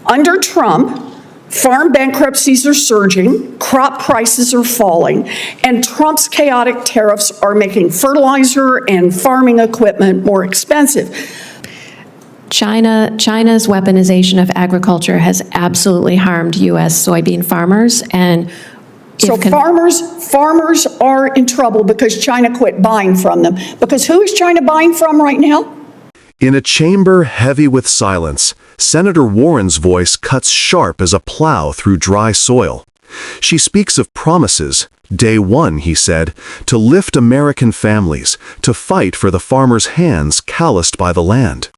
Under Trump, farm bankruptcies are surging, crop prices are falling, and Trump's chaotic tariffs are making fertilizer and farming equipment more expensive. China's weaponization of agriculture has absolutely harmed U.S. soybean farmers, and so farmers are in trouble because China quit buying from them. Because who is China buying from right now? In a chamber heavy with silence, Senator Warren's voice cuts sharp as a plow through dry soil. She speaks of promises, day one, he said, to lift American families, to fight for the farmers' hands calloused by the land.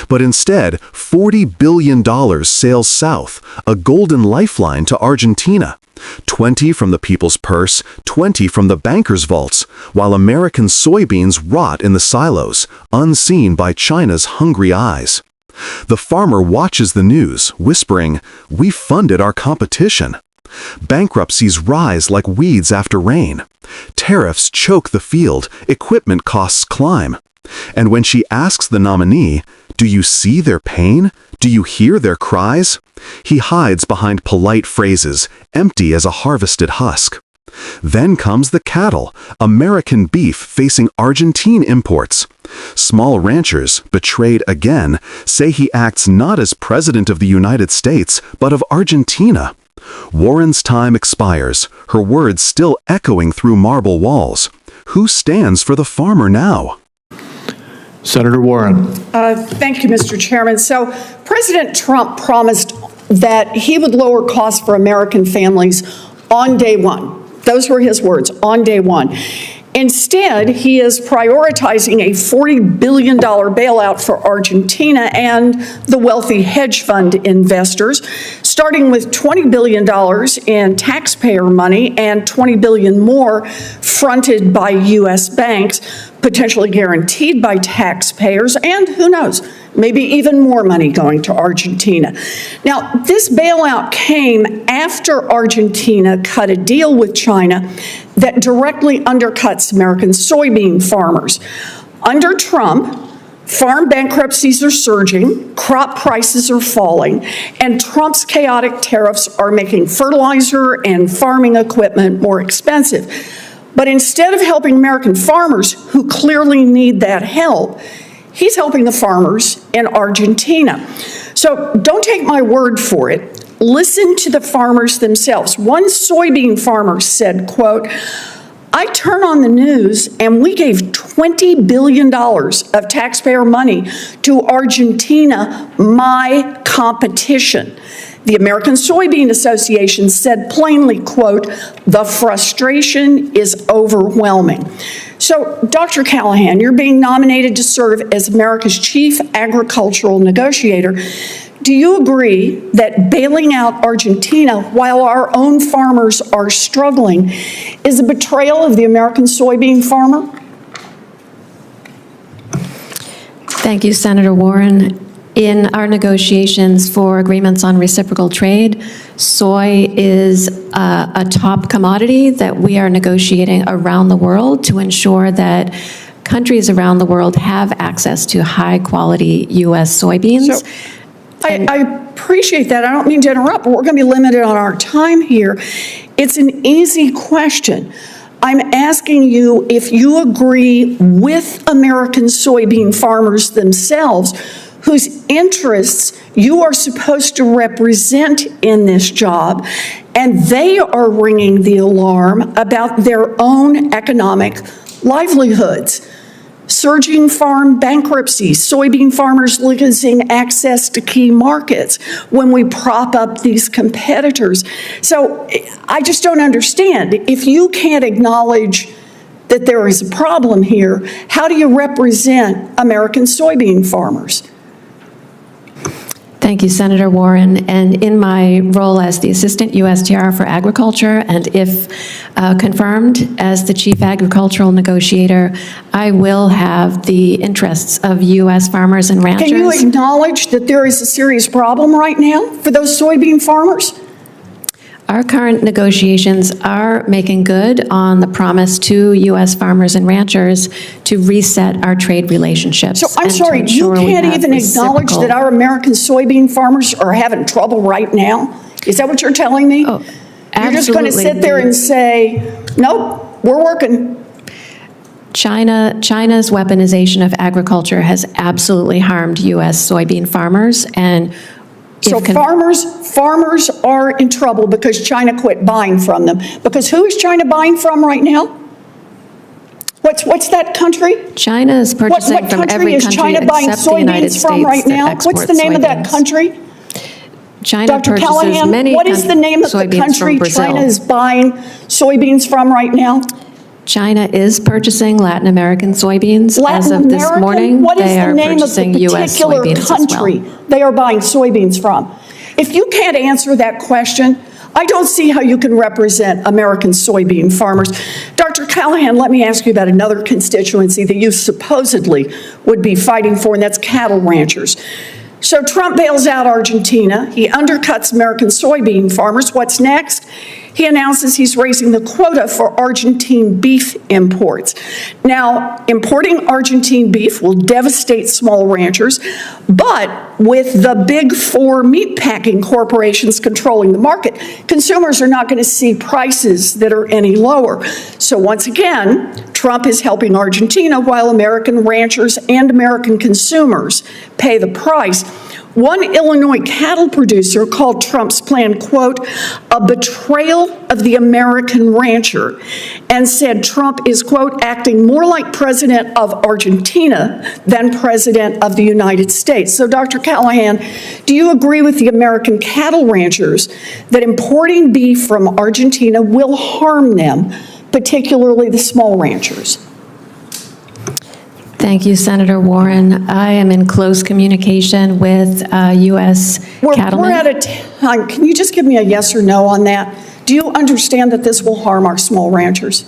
But instead, $40 billion sails south, a golden lifeline to Argentina. 20 from the people's purse, 20 from the bankers' vaults, while American soybeans rot in the silos, unseen by China's hungry eyes. The farmer watches the news, whispering, "We funded our competition." Bankruptcies rise like weeds after rain. Tariffs choke the field, equipment costs climb. And when she asks the nominee, "Do you see their pain? Do you hear their cries?" he hides behind polite phrases, empty as a harvested husk. Then comes the cattle, American beef facing Argentine imports. Small ranchers, betrayed again, say he acts not as President of the United States, but of Argentina. Warren's time expires, her words still echoing through marble walls. Who stands for the farmer now? Senator Warren. Thank you, Mr. Chairman. So President Trump promised that he would lower costs for American families on day one. Those were his words, on day one. Instead, he is prioritizing a $40 billion bailout for Argentina and the wealthy hedge fund investors, starting with $20 billion in taxpayer money and $20 billion more fronted by U.S. banks, potentially guaranteed by taxpayers, and who knows, maybe even more money going to Argentina. Now, this bailout came after Argentina cut a deal with China that directly undercuts American soybean farmers. Under Trump, farm bankruptcies are surging, crop prices are falling, and Trump's chaotic tariffs are making fertilizer and farming equipment more expensive. But instead of helping American farmers who clearly need that help, he's helping the farmers in Argentina. So don't take my word for it. Listen to the farmers themselves. One soybean farmer said, quote, "I turn on the news and we gave $20 billion of taxpayer money to Argentina, my competition." The American Soybean Association said plainly, quote, "The frustration is overwhelming." So, Dr. Callahan, you're being nominated to serve as America's chief agricultural negotiator. Do you agree that bailing out Argentina while our own farmers are struggling is a betrayal of the American soybean farmer? Thank you, Senator Warren. In our negotiations for agreements on reciprocal trade, soy is a top commodity that we are negotiating around the world to ensure that countries around the world have access to high-quality U.S. soybeans. So, I appreciate that. I don't mean to interrupt, but we're going to be limited on our time here. It's an easy question. I'm asking you if you agree with American soybean farmers themselves, whose interests you are supposed to represent in this job, and they are ringing the alarm about their own economic livelihoods. Surging farm bankruptcies, soybean farmers losing access to key markets when we prop up these competitors. So I just don't understand. If you can't acknowledge that there is a problem here, how do you represent American soybean farmers? Thank you, Senator Warren. And in my role as the Assistant USTR for Agriculture, and if confirmed as the Chief Agricultural Negotiator, I will have the interests of U.S. farmers and ranchers. Can you acknowledge that there is a serious problem right now for those soybean farmers? Our current negotiations are making good on the promise to U.S. farmers and ranchers to reset our trade relationships. So I'm and to sorry, you ensure we can't have even acknowledge reciprocal- that our American soybean farmers are having trouble right now? Is that what you're telling me? Oh, You're just going to absolutely. sit there and say, nope, we're working. China's weaponization of agriculture has absolutely harmed U.S. soybean farmers, and So farmers are in trouble because China quit buying from them. Because who is China buying from right now? What's that country? China is purchasing What from country every is country China buying except the United soybeans from States right that now? exports What's the name of that soybeans. country? China Dr. purchases Callahan, many what is the name of the soybeans country from Brazil. China is buying soybeans from right now? China is purchasing Latin American soybeans. As Latin of this American? morning, What is they the are name of purchasing the U.S. particular soybeans as country well. they are buying soybeans from? If you can't answer that question, I don't see how you can represent American soybean farmers. Dr. Callahan, let me ask you about another constituency that you supposedly would be fighting for, and that's cattle ranchers. So Trump bails out Argentina. He undercuts American soybean farmers. What's next? He announces he's raising the quota for Argentine beef imports. Now, importing Argentine beef will devastate small ranchers, but with the big four meatpacking corporations controlling the market, consumers are not going to see prices that are any lower. So once again, Trump is helping Argentina while American ranchers and American consumers pay the price. One Illinois cattle producer called Trump's plan, quote, a betrayal of the American rancher, and said Trump is, quote, acting more like president of Argentina than president of the United States. So, Dr. Callahan, do you agree with the American cattle ranchers that importing beef from Argentina will harm them, particularly the small ranchers? Thank you, Senator Warren. I am in close communication with U.S. cattlemen. We're out of time. Can you just give me a yes or no on that? Do you understand that this will harm our small ranchers?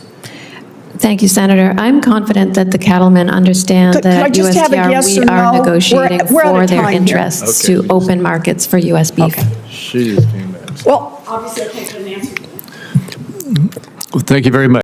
Thank you, Senator. I'm confident that the cattlemen understand Could I that just have a yes we or are no? negotiating We're out for of their time here. interests to open markets for U.S. beef. She just came back. Well, obviously I can't get an answer. Well, thank you very much.